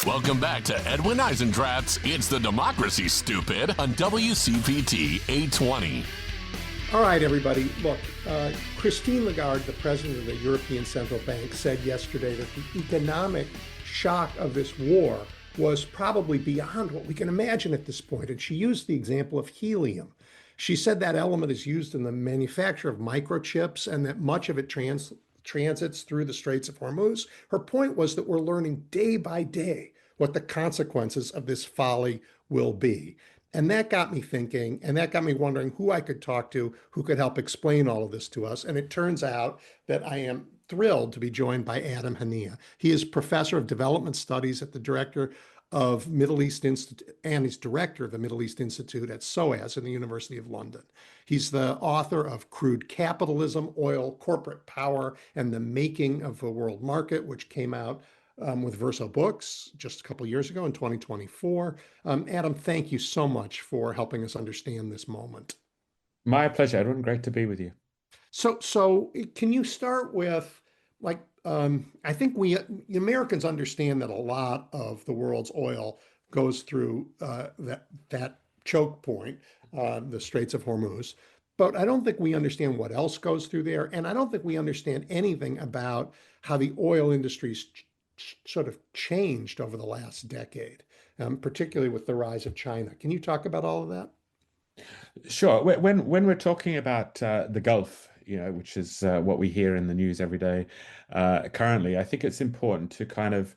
Welcome back to Edwin Eisendrath's It's the Democracy, Stupid on WCPT 820. All right, everybody. Look, Christine Lagarde, the president of the European Central Bank, said yesterday that the economic shock of this war was probably beyond what we can imagine at this point. And she used the example of helium. She said that element is used in the manufacture of microchips and that much of it transits through the Straits of Hormuz. Her point was that we're learning day by day what the consequences of this folly will be. And that got me thinking, and that got me wondering who I could talk to who could help explain all of this to us. And it turns out that I am thrilled to be joined by Adam Hanieh. He is professor of development studies at the director of Middle East Institute, and he's director of the Middle East Institute at SOAS in the University of London. He's the author of Crude Capitalism, Oil, Corporate Power, and the Making of the World Market, which came out with Verso Books just a couple of years ago in 2024. Adam, thank you so much for helping us understand this moment. My pleasure, Edwin. Great to be with you. So can you start with I think we Americans understand that a lot of the world's oil goes through that choke point, the Straits of Hormuz, but I don't think we understand what else goes through there, and I don't think we understand anything about how the oil industry's sort of changed over the last decade, particularly with the rise of China. Can you talk about all of that? Sure. When we're talking about the Gulf, which is what we hear in the news every day currently, I think it's important to kind of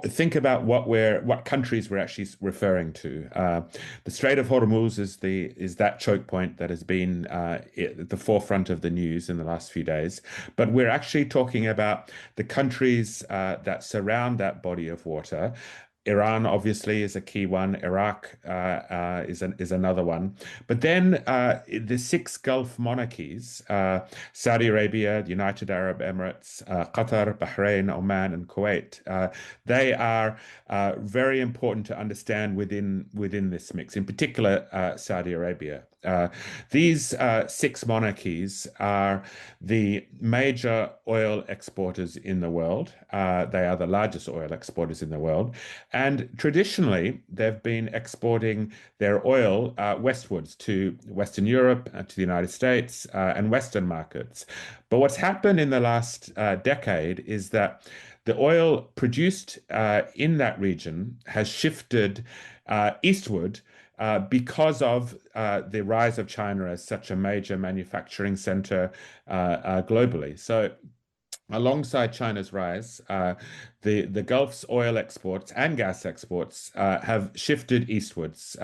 think about what countries we're actually referring to. The Strait of Hormuz is that choke point that has been at the forefront of the news in the last few days. But we're actually talking about the countries that surround that body of water. Iran obviously is a key one. Iraq is another one. But then the six Gulf monarchies, Saudi Arabia, the United Arab Emirates, Qatar, Bahrain, Oman, and Kuwait, they are very important to understand within this mix, in particular Saudi Arabia. These six monarchies are the major oil exporters in the world. They are the largest oil exporters in the world. And traditionally, they've been exporting their oil westwards to Western Europe, to the United States, and Western markets. But what's happened in the last decade is that the oil produced in that region has shifted eastward because of the rise of China as such a major manufacturing center globally. So alongside China's rise, the Gulf's oil exports and gas exports have shifted eastwards.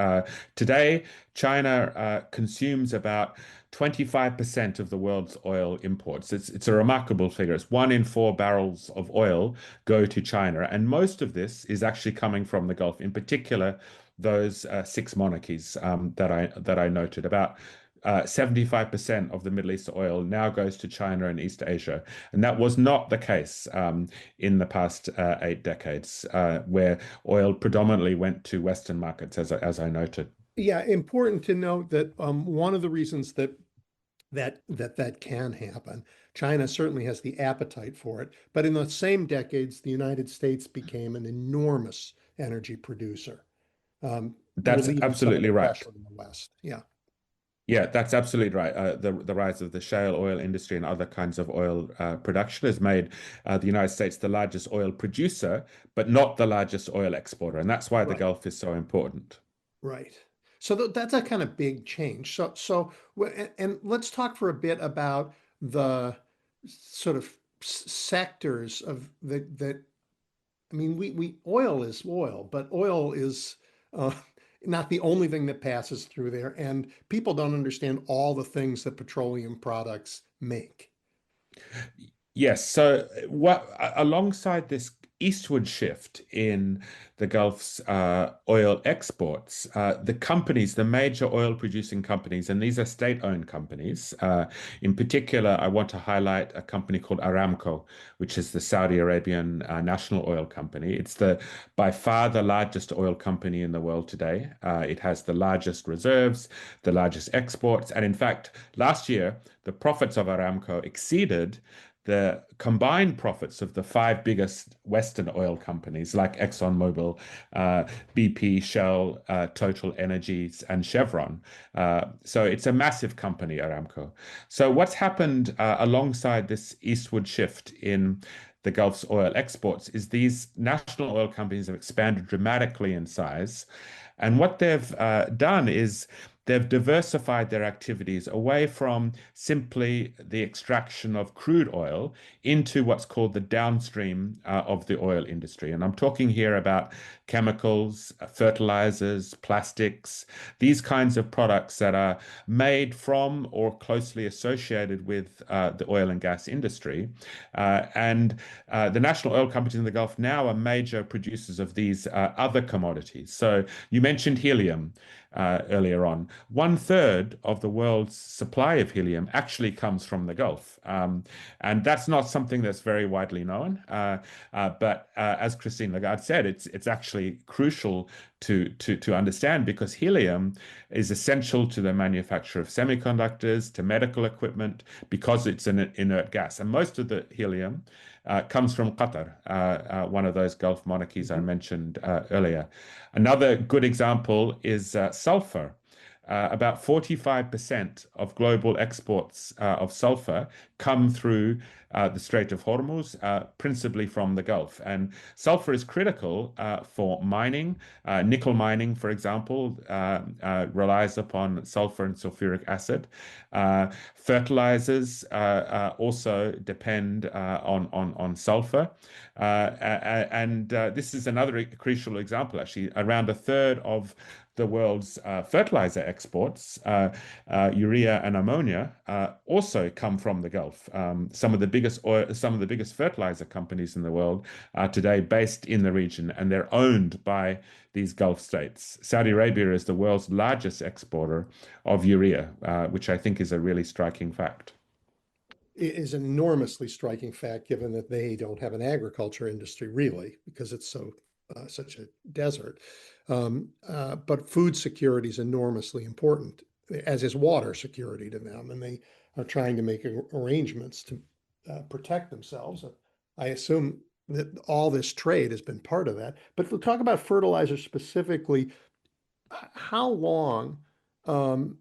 Today, China consumes about 25% of the world's oil imports. It's a remarkable figure. It's 1 in 4 barrels of oil go to China, and most of this is actually coming from the Gulf, in particular those six monarchies that I noted. About 75% of the Middle East oil now goes to China and East Asia. And that was not the case in the past 8 decades, where oil predominantly went to Western markets, as I noted. Yeah, important to note that one of the reasons that can happen, China certainly has the appetite for it, but in the same decades, the United States became an enormous energy producer. That's absolutely right. In the West. Yeah. Yeah, that's absolutely right. The rise of the shale oil industry and other kinds of oil production has made the United States the largest oil producer, but not the largest oil exporter. And that's why the Gulf is so important. Right. So that's a kind of big change. And let's talk for a bit about the sort of sectors of that. I mean, we oil is oil, but oil is not the only thing that passes through there, and people don't understand all the things that petroleum products make. Yes. So alongside this eastward shift in the Gulf's oil exports, the major oil producing companies, and these are state-owned companies. In particular, I want to highlight a company called Aramco, which is the Saudi Arabian national oil company. It's by far the largest oil company in the world today. It has the largest reserves, the largest exports, and in fact, last year, the profits of Aramco exceeded the combined profits of the five biggest Western oil companies like ExxonMobil, BP, Shell, Total Energies, and Chevron. So it's a massive company, Aramco. So what's happened alongside this eastward shift in the Gulf's oil exports is these national oil companies have expanded dramatically in size. And what they've done is they've diversified their activities away from simply the extraction of crude oil into what's called the downstream of the oil industry. And I'm talking here about chemicals, fertilizers, plastics, these kinds of products that are made from or closely associated with the oil and gas industry. And the national oil companies in the Gulf now are major producers of these other commodities. So you mentioned helium earlier on. One third of the world's supply of helium actually comes from the Gulf. And that's not something that's very widely known. But as Christine Lagarde said, it's actually crucial to understand because helium is essential to the manufacture of semiconductors, to medical equipment, because it's an inert gas. And most of the helium comes from Qatar, one of those Gulf monarchies I mentioned earlier. Another good example is sulfur. About 45% of global exports of sulfur come through the Strait of Hormuz, principally from the Gulf. And sulfur is critical for mining. Nickel mining, for example, relies upon sulfur and sulfuric acid. Fertilizers also depend on sulfur. And this is another crucial example, actually. Around a third of the world's fertilizer exports, urea and ammonia, also come from the Gulf. Some of the biggest fertilizer companies in the world are today based in the region, and they're owned by these Gulf states. Saudi Arabia is the world's largest exporter of urea, which I think is a really striking fact. It is an enormously striking fact, given that they don't have an agriculture industry really, because it's such a desert. But food security is enormously important, as is water security to them, and they are trying to make arrangements to protect themselves. I assume that all this trade has been part of that. But if we talk about fertilizer specifically, how long? Um,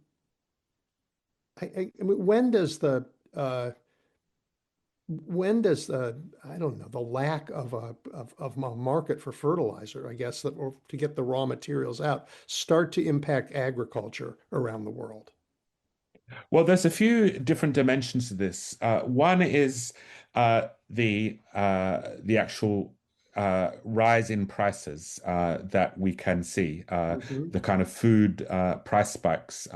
I mean, uh, when does the, I don't know, the lack of a market for fertilizer, I guess, that or to get the raw materials out, start to impact agriculture around the world? Well, there's a few different dimensions to this. One is the actual rise in prices that we can see, Mhm. the kind of food price spikes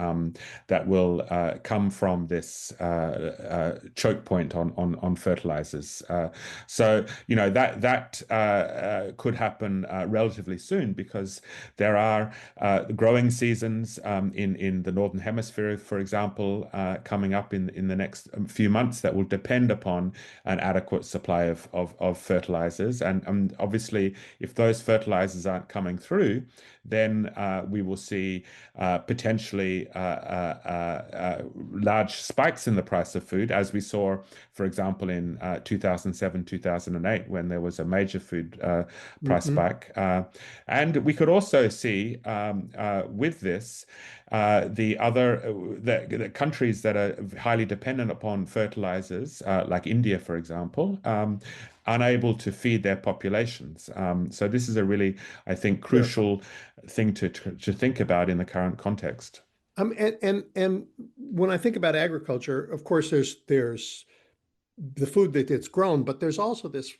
that will come from this choke point on fertilizers. So you know that could happen relatively soon because there are growing seasons in the Northern Hemisphere, for example, coming up in the next few months that will depend upon an adequate supply of fertilizers. And obviously, if those fertilizers aren't coming through, then we will see potentially large spikes in the price of food, as we saw, for example, in 2007, 2008, when there was a major food price Mhm. spike. And we could also see with this the countries that are highly dependent upon fertilizers, like India, for example, unable to feed their populations. So this is a really, I think, Sure. crucial thing to think about in the current context. And when I think about agriculture, of course, there's the food that gets grown, but there's also this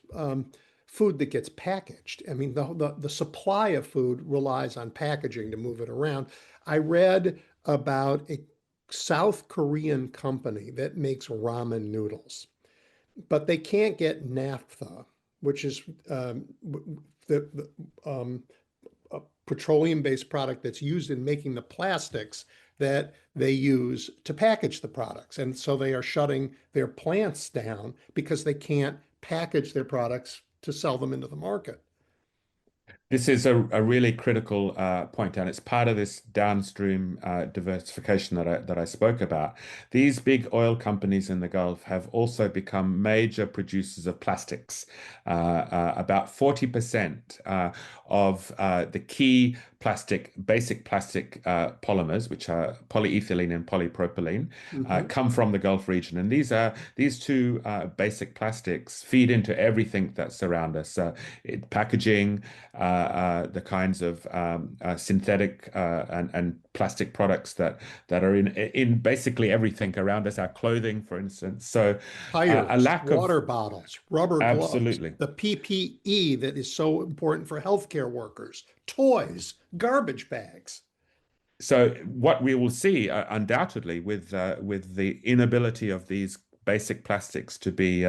food that gets packaged. I mean, the supply of food relies on packaging to move it around. I read about a South Korean company that makes ramen noodles, but they can't get naphtha, which is the a petroleum-based product that's used in making the plastics that they use to package the products. And so they are shutting their plants down because they can't package their products to sell them into the market. This is a really critical point, and it's part of this downstream diversification that I spoke about. These big oil companies in the Gulf have also become major producers of plastics. About 40% of the key basic plastic polymers, which are polyethylene and polypropylene, Hmm. come from the Gulf region. And these two basic plastics feed into everything that's around us. Packaging, the kinds of synthetic and plastic products that are in basically everything around us, our clothing, for instance. So a Tires, lack of water bottles, rubber gloves, absolutely. the PPE that is so important for healthcare workers, toys, garbage bags. So what we will see undoubtedly with the inability of these basic plastics to be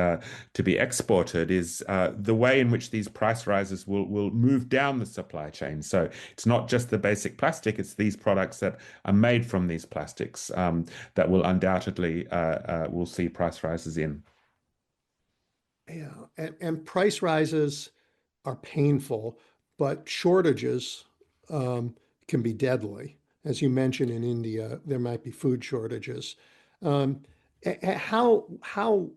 exported is the way in which these price rises will move down the supply chain. So it's not just the basic plastic; it's these products that are made from these plastics that will undoubtedly will see price rises in. Yeah, and price rises are painful, but shortages can be deadly. As you mentioned, in India, there might be food shortages. Um, how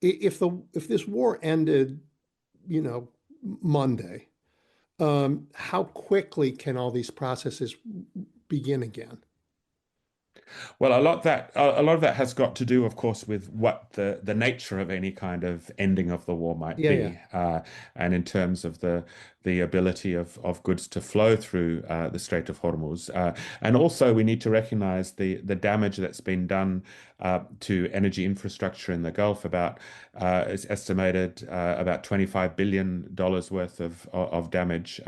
if this war ended, Monday, how quickly can all these processes begin again? Well, a lot of that has got to do, of course, with what the nature of any kind of ending of the war might Yeah, yeah. be, and in terms of the ability of goods to flow through the Strait of Hormuz. And also, we need to recognize the damage that's been done to energy infrastructure in the Gulf. It's estimated about $25 billion worth of damage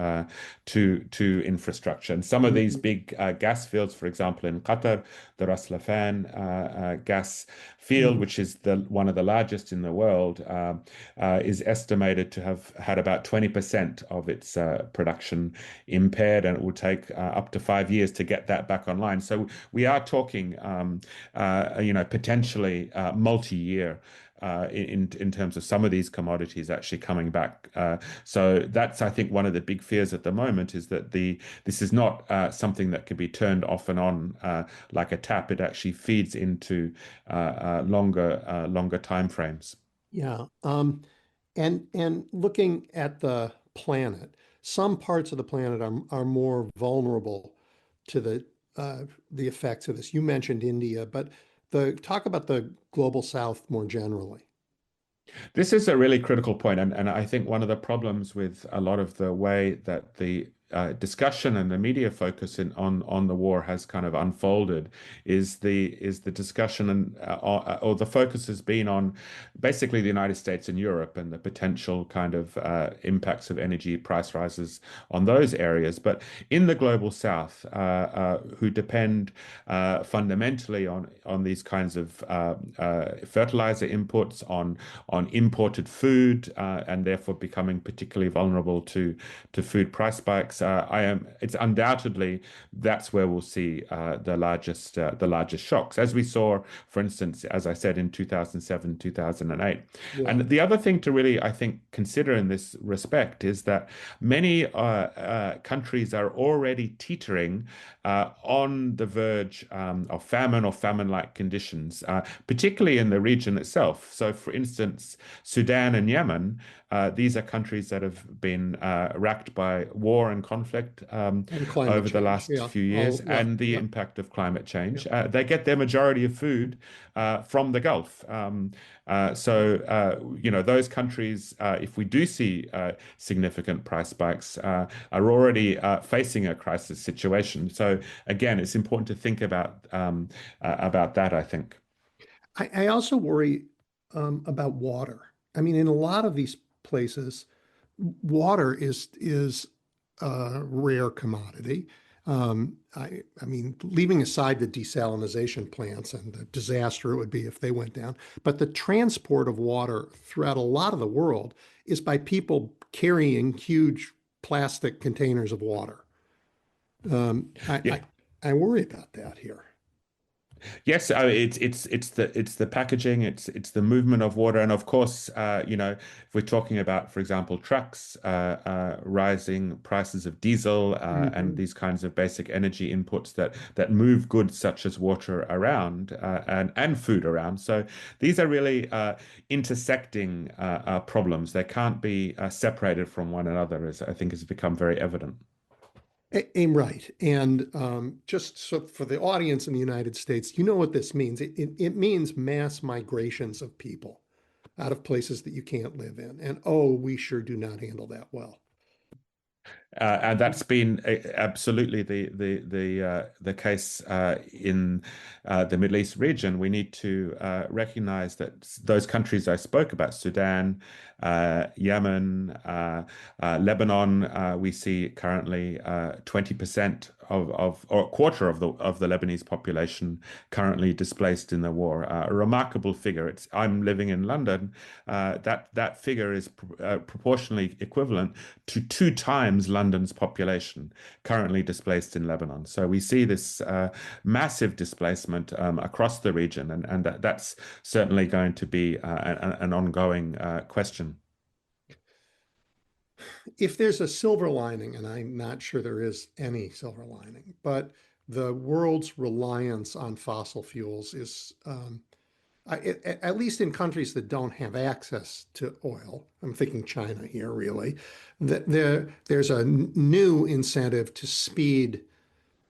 to infrastructure. And some of these Mhm. big gas fields, for example, in Qatar, the Ras Laffan gas field, Mhm. which is the one of the largest in the world, is estimated to have had about 20% of its production impaired, and it will take up to 5 years to get that back online. So we are talking, potentially multi-year. In terms of some of these commodities actually coming back, so that's I think one of the big fears at the moment is that this is not something that can be turned off and on like a tap. It actually feeds into longer time frames. Yeah. And looking at the planet, some parts of the planet are more vulnerable to the effects of this. You mentioned India, but the talk about the global South more generally. This is a really critical point, and I think one of the problems with a lot of the way that the discussion and the media focus on the war has kind of unfolded is the discussion and or the focus has been on basically the United States and Europe and the potential kind of impacts of energy price rises on those areas. But in the global South, who depend fundamentally on these kinds of fertilizer inputs, on imported food, and therefore becoming particularly vulnerable to food price spikes. It's undoubtedly that's where we'll see the largest shocks, as we saw, for instance, as I said in 2007, 2008. Yeah. And the other thing to really, I think, consider in this respect is that many countries are already teetering on the verge of famine or famine-like conditions, particularly in the region itself. So, for instance, Sudan and Yemen, these are countries that have been racked by war and conflict And climate over the change. last Yeah. few years, Oh, yeah. and the Yeah. impact of climate Yeah. change. They get their majority of food from the Gulf. Those countries, if we do see significant price spikes, are already facing a crisis situation. So again, it's important to think about that, I think. I also worry about water. I mean, in a lot of these places, water is a rare commodity. I mean, leaving aside the desalinization plants and the disaster it would be if they went down, but the transport of water throughout a lot of the world is by people carrying huge plastic containers of water. Um, I, Yeah. I I worry about that here. Yes, it's the packaging, it's the movement of water, and of course, if we're talking about, for example, trucks, rising prices of diesel, and Hmm. these kinds of basic energy inputs that move goods such as water around, and food around. So these are really intersecting problems. They can't be separated from one another, as I think has become very evident. Aim right. And just so for the audience in the United States, you know what this means. It means mass migrations of people out of places that you can't live in. And oh, we sure do not handle that well. And that's been absolutely the case in the Middle East region. We need to recognize that those countries I spoke about, Sudan, Yemen, Lebanon, we see currently 20% or a quarter of the Lebanese population currently displaced in the war. A remarkable figure. I'm living in London. That figure is proportionally equivalent to two times London's population currently displaced in Lebanon. So we see this massive displacement across the region, and that's certainly going to be an ongoing question. If there's a silver lining, and I'm not sure there is any silver lining, but the world's reliance on fossil fuels is at least in countries that don't have access to oil, I'm thinking China here really, that there's a new incentive to speed,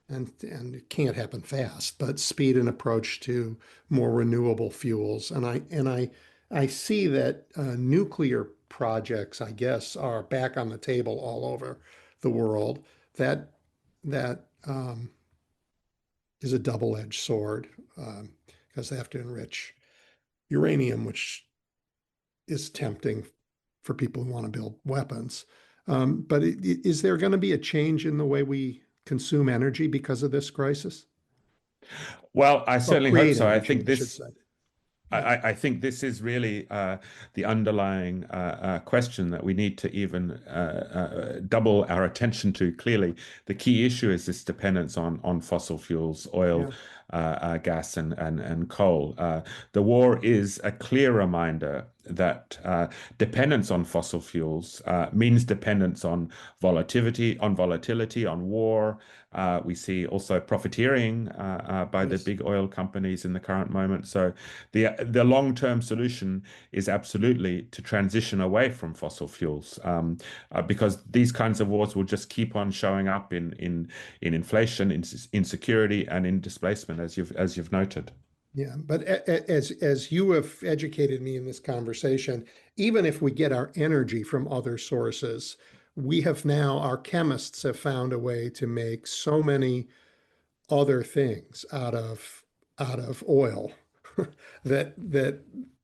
and it can't happen fast, but speed and approach to more renewable fuels. And I see that nuclear projects, I guess, are back on the table all over the world. That is a double-edged sword because they have to enrich uranium, which is tempting for people who want to build weapons. But is there going to be a change in the way we consume energy because of this crisis? Well, I Or certainly hope create so. energy, I should say. Yeah. I think this is really the underlying question that we need to even double our attention to. Clearly, the key issue is this dependence on fossil fuels, oil, Yeah. gas, and coal. The war is a clear reminder that dependence on fossil fuels means dependence on volatility, on war. We see also profiteering by the Yes. big oil companies in the current moment. So the long-term solution is absolutely to transition away from fossil fuels, because these kinds of wars will just keep on showing up in inflation, in insecurity, and in displacement, as you've noted. Yeah. But as you have educated me in this conversation, even if we get our energy from other sources, our chemists have found a way to make so many other things out of oil that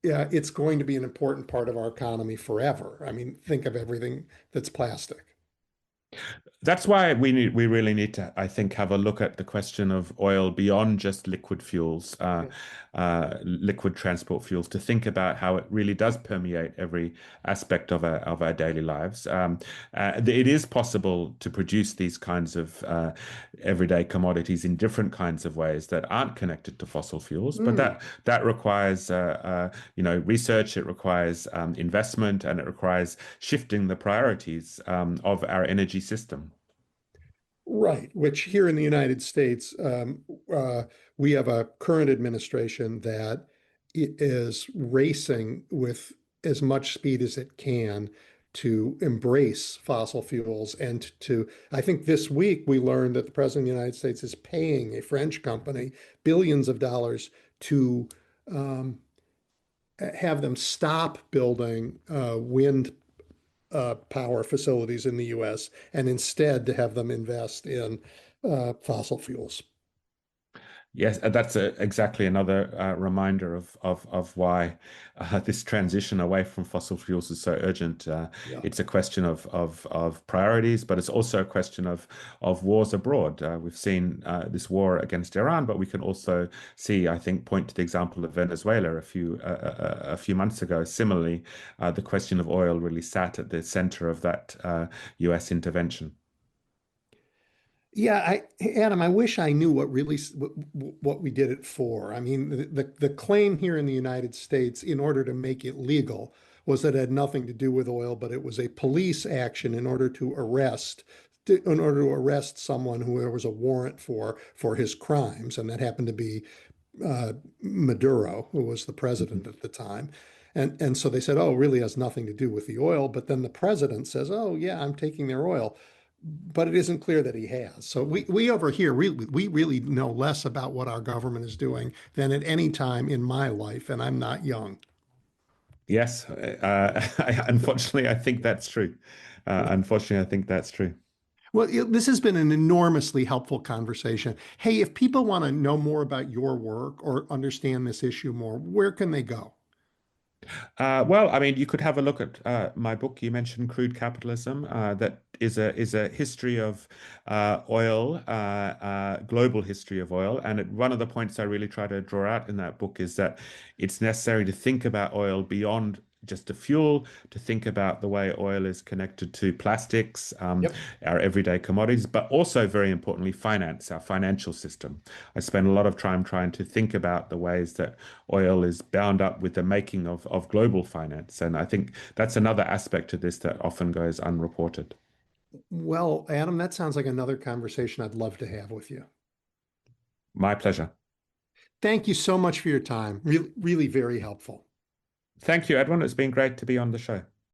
yeah, it's going to be an important part of our economy forever. I mean, think of everything that's plastic. That's why we really need to, I think, have a look at the question of oil beyond just liquid fuels, Yeah. liquid transport fuels, to think about how it really does permeate every aspect of our daily lives. It is possible to produce these kinds of everyday commodities in different kinds of ways that aren't connected to fossil fuels, but Mm. that requires research, it requires investment, and it requires shifting the priorities of our energy system. Right, which here in the United States, uh, we have a current administration that is racing with as much speed as it can to embrace fossil fuels and I think this week we learned that the President of the United States is paying a French company billions of dollars to um, have them stop building wind power facilities in the US and instead to have them invest in fossil fuels. Yes, that's exactly another reminder of why this transition away from fossil fuels is so urgent. Yeah. It's a question of priorities, but it's also a question of wars abroad. We've seen this war against Iran, but we can also see, I think, point to the example of Venezuela a few months ago. Similarly, the question of oil really sat at the center of that U.S. intervention. Yeah, Adam, I wish I knew what we did it for. I mean, the claim here in the United States, in order to make it legal, was that it had nothing to do with oil, but it was a police action in order to arrest someone who there was a warrant for his crimes, and that happened to be Maduro, who was the Mhm. president at the time. And so they said, oh, it really has nothing to do with the oil. But then the president says, oh, yeah, I'm taking their oil. But it isn't clear that he has. So we over here, we really know less about what our government is doing than at any time in my life, and I'm not young. Yes, unfortunately, I think that's true. Unfortunately, I think that's true. Well, this has been an enormously helpful conversation. Hey, if people want to know more about your work or understand this issue more, where can they go? Well, I mean, you could have a look at my book. You mentioned Crude Capitalism. That is a history of oil, global history of oil. And one of the points I really try to draw out in that book is that it's necessary to think about oil beyond just a fuel, to think about the way oil is connected to plastics, Yep. our everyday commodities, but also very importantly, finance, our financial system. I spend a lot of time trying to think about the ways that oil is bound up with the making of global finance. And I think that's another aspect to this that often goes unreported. Well, Adam, that sounds like another conversation I'd love to have with you. My pleasure. Thank you so much for your time. Really, really very helpful. Thank you, Edwin. It's been great to be on the show.